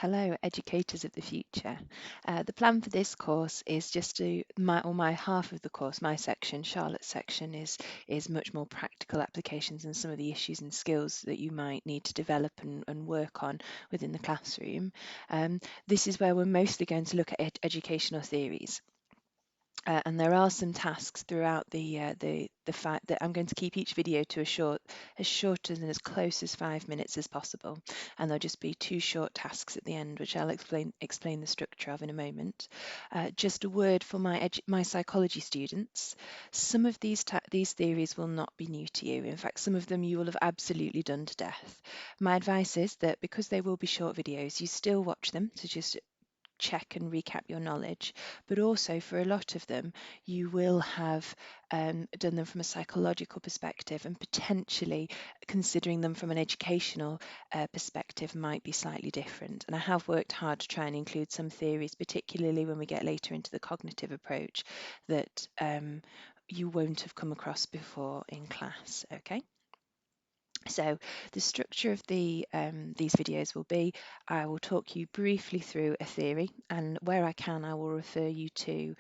Hello, educators of the future. The plan for this course is just to my half of the course, my section, Charlotte's section, is much more practical applications and some of the issues and skills that you might need to develop and work on within the classroom. This is where we're mostly going to look at educational theories. And there are some tasks throughout the fact that I'm going to keep each video to as short and as close as 5 minutes as possible, and there'll just be two short tasks at the end, which I'll explain the structure of in a moment. Just a word for my psychology students: some of these theories will not be new to you. In fact, some of them you will have absolutely done to death. My advice is that because they will be short videos, you still watch them to just check and recap your knowledge, but also for a lot of them you will have done them from a psychological perspective, and potentially considering them from an educational perspective might be slightly different. And I have worked hard to try and include some theories, particularly when we get later into the cognitive approach, that you won't have come across before in class. Okay. So the structure of these videos will be: I will talk you briefly through a theory, and where I can I will refer you to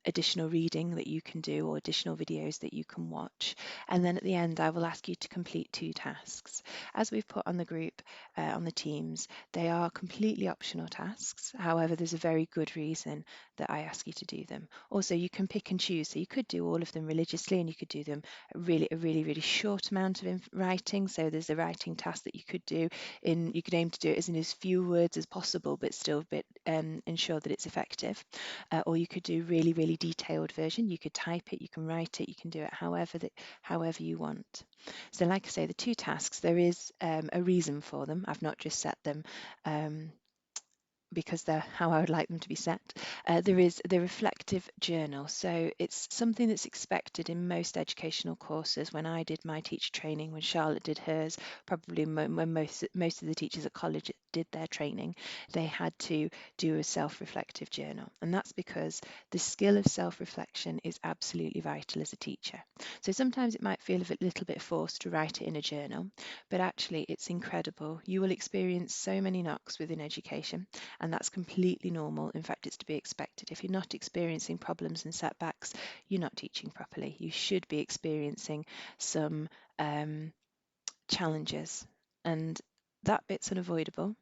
additional reading that you can do or additional videos that you can watch, and then at the end I will ask you to complete two tasks. As we've put on the group, on the Teams, they are completely optional tasks. However, there's a very good reason that I ask you to do them. Also, you can pick and choose, so you could do all of them religiously and you could do them really short amount of writing. So there's a writing task that you could do you could aim to do it as in as few words as possible, but still ensure that it's effective. Or you could do really detailed version. You could type it, you can write it, you can do it however you want. So like I say, the two tasks, there is a reason for them. I've not just set them because they're how I would like them to be set. There is the reflective journal. So it's something that's expected in most educational courses. When I did my teacher training, when Charlotte did hers, probably when most of the teachers at college did their training, they had to do a self-reflective journal. And that's because the skill of self-reflection is absolutely vital as a teacher. So sometimes it might feel a little bit forced to write it in a journal, but actually it's incredible. You will experience so many knocks within education, and that's completely normal. In fact, it's to be expected. If you're not experiencing problems and setbacks, you're not teaching properly. You should be experiencing some challenges, and that bit's unavoidable.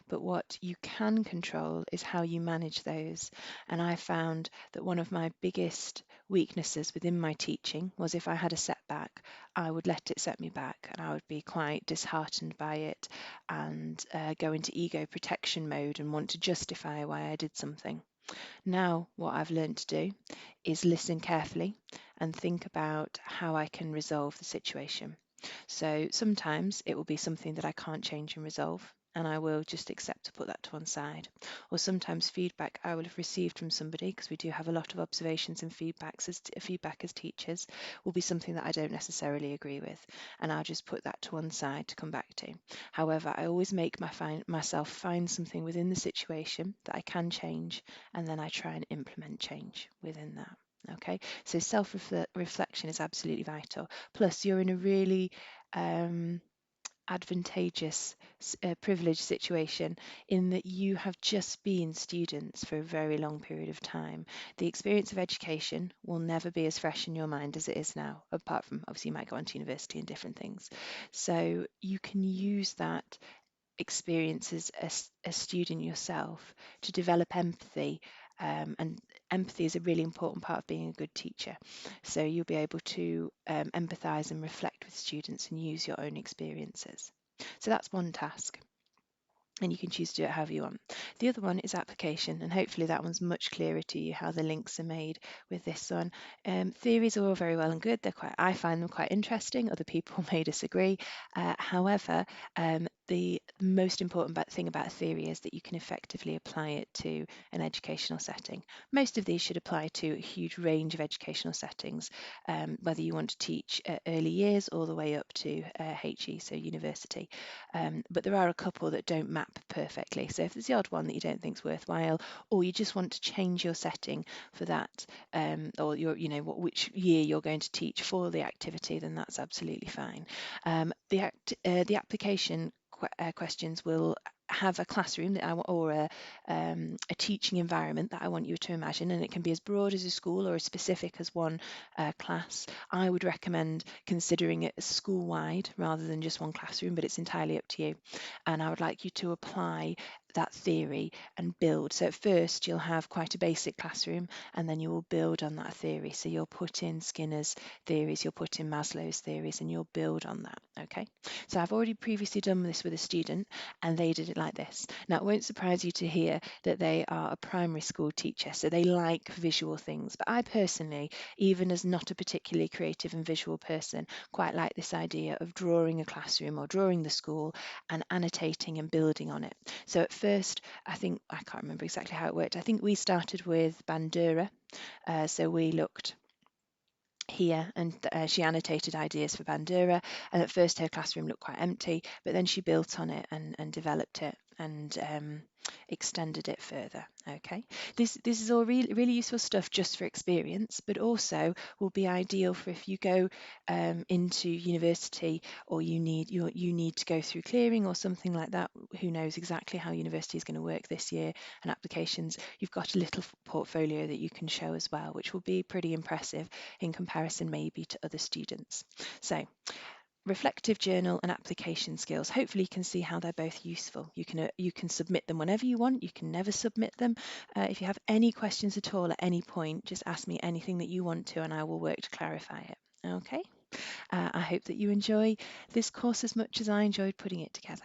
But what you can control is how you manage those. And I found that one of my biggest weaknesses within my teaching was if I had a setback, I would let it set me back, and I would be quite disheartened by it and go into ego protection mode and want to justify why I did something. Now, what I've learned to do is listen carefully and think about how I can resolve the situation. So sometimes it will be something that I can't change and resolve, and I will just accept to put that to one side. Or sometimes feedback I will have received from somebody, because we do have a lot of observations and feedback as teachers, will be something that I don't necessarily agree with, and I'll just put that to one side to come back to. However, I always make myself find something within the situation that I can change, and then I try and implement change within that. Okay, so self-reflection is absolutely vital. Plus, you're in a really advantageous, privileged situation in that you have just been students for a very long period of time. The experience of education will never be as fresh in your mind as it is now, apart from obviously you might go on to university and different things. So you can use that experience as a student yourself to develop empathy, and empathy is a really important part of being a good teacher. So you'll be able to empathise and reflect with students and use your own experiences. So that's one task, and you can choose to do it however you want. The other one is application, and hopefully that one's much clearer to you how the links are made with this one. Theories are all very well and good. I find them quite interesting. Other people may disagree. However, the most important thing about a theory is that you can effectively apply it to an educational setting. Most of these should apply to a huge range of educational settings, whether you want to teach early years all the way up to HE, so university. But there are a couple that don't map perfectly. So if there's the odd one that you don't think is worthwhile, or you just want to change your setting for that, or which year you're going to teach for the activity, then that's absolutely fine. The application questions will have a classroom that I want, or a teaching environment that I want you to imagine, and it can be as broad as a school or as specific as one class. I would recommend considering it as school-wide rather than just one classroom, but it's entirely up to you. And I would like you to apply that theory and build. So at first you'll have quite a basic classroom, and then you will build on that theory. So you'll put in Skinner's theories, you'll put in Maslow's theories, and you'll build on that. Okay. So I've already previously done this with a student, and they did it like this. Now it won't surprise you to hear that they are a primary school teacher, so they like visual things. But I personally, even as not a particularly creative and visual person, quite like this idea of drawing a classroom or drawing the school and annotating and building on it. So at first, I can't remember exactly how it worked. I think we started with Bandura. So we looked here, and she annotated ideas for Bandura, and at first her classroom looked quite empty, but then she built on it and developed it and extended it further. Okay, this is all really useful stuff just for experience, but also will be ideal for if you go into university, or you need to go through clearing or something like that. Who knows exactly how university is going to work this year, and applications. You've got a little portfolio that you can show as well, which will be pretty impressive in comparison maybe to other students. So reflective journal and application skills. Hopefully you can see how they're both useful. You can submit them whenever you want. You can never submit them. If you have any questions at all at any point, just ask me anything that you want to, and I will work to clarify it. Okay. I hope that you enjoy this course as much as I enjoyed putting it together.